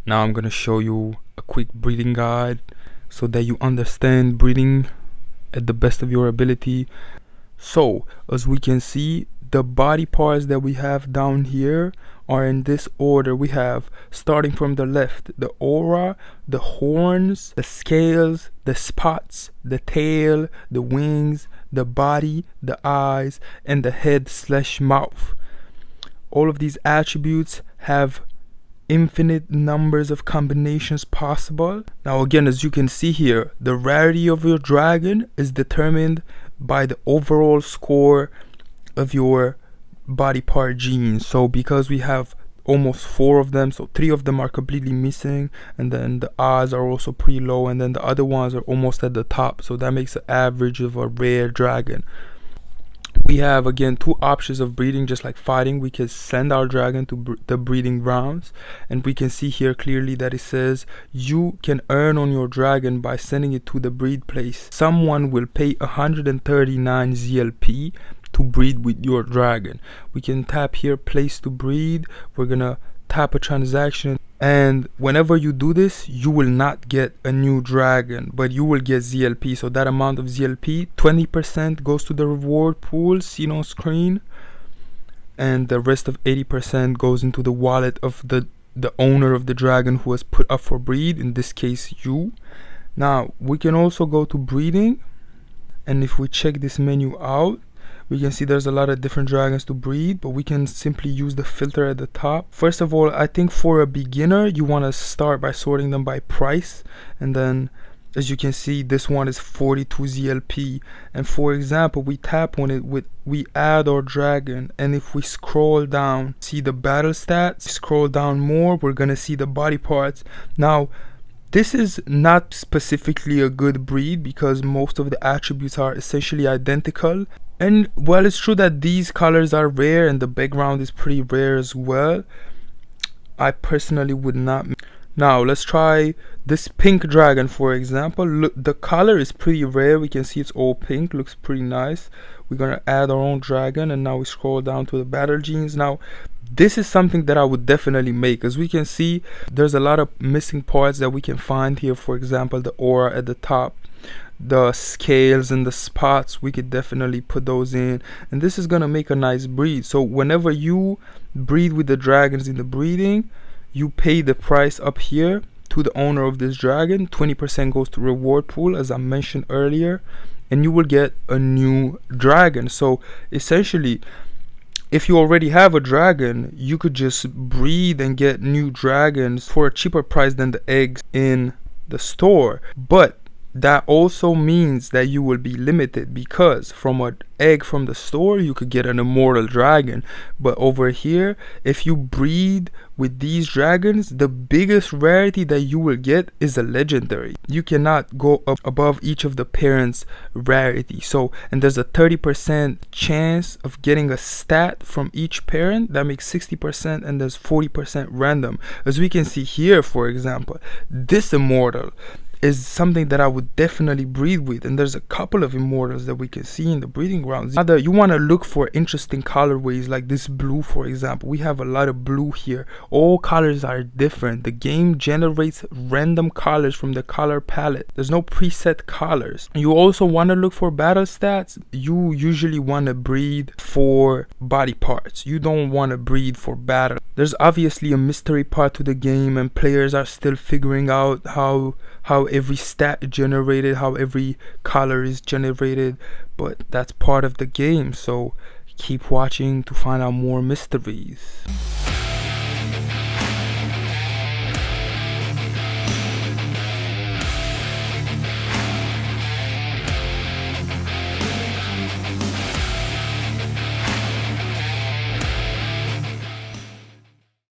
Now I'm gonna show you a quick breeding guide so that you understand breeding at the best of your ability. So as we can see, the body parts that we have down here are in this order. We have, starting from the left, the aura, the horns, the scales, the spots, the tail, the wings, the body, the eyes, and the head/mouth. All of these attributes have infinite numbers of combinations possible. Now again, as you can see here, the rarity of your dragon is determined by the overall score of your body part genes. So because we have almost 4 of them, so 3 of them are completely missing, and then the odds are also pretty low, and then the other ones are almost at the top, so that makes an average of a rare dragon. We have again 2 options of breeding. Just like fighting, we can send our dragon to the breeding grounds, and we can see here clearly that it says you can earn on your dragon by sending it to the breed place. Someone will pay 139 ZLP to breed with your dragon. We can tap here, place to breed. We're gonna tap a transaction, and whenever you do this, you will not get a new dragon, but you will get ZLP. So that amount of ZLP, 20% goes to the reward pool seen on screen, and the rest of 80% goes into the wallet of the owner of the dragon who has put up for breed, in this case you. Now we can also go to breeding, and if we check this menu out, we can see there's a lot of different dragons to breed, but we can simply use the filter at the top. First of all, I think for a beginner, you want to start by sorting them by price. And then, as you can see, this one is 42 ZLP. And for example, we tap on it, we add our dragon. And if we scroll down, see the battle stats, scroll down more, we're going to see the body parts. Now, this is not specifically a good breed because most of the attributes are essentially identical. And while it's true that these colors are rare and the background is pretty rare as well, I personally would not. Now let's try this pink dragon, for example. Look, the color is pretty rare. We can see it's all pink, looks pretty nice. We're gonna add our own dragon, and now we scroll down to the battle genes. Now this is something that I would definitely make. As we can see, there's a lot of missing parts that we can find here. For example, the aura at the top, the scales and the spots, we could definitely put those in, and this is gonna make a nice breed. So whenever you breed with the dragons in the breeding, you pay the price up here to the owner of this dragon. 20% goes to reward pool, as I mentioned earlier, and you will get a new dragon. So essentially, if you already have a dragon, you could just breed and get new dragons for a cheaper price than the eggs in the store. But that also means that you will be limited, because from an egg from the store you could get an immortal dragon, but over here, if you breed with these dragons, the biggest rarity that you will get is a legendary. You cannot go up above each of the parents' rarity. So, and there's a 30% chance of getting a stat from each parent. That makes 60%, and there's 40% random. As we can see here, for example, this immortal is something that I would definitely breed with, and there's a couple of immortals that we can see in the breeding grounds. You want to look for interesting colorways like this blue, for example. We have a lot of blue here. All colors are different. The game generates random colors from the color palette. There's no preset colors. You also want to look for battle stats. You usually want to breed for body parts. You don't want to breed for battle. There's obviously a mystery part to the game, and players are still figuring out how every stat is generated, how every color is generated, but that's part of the game. So keep watching to find out more mysteries.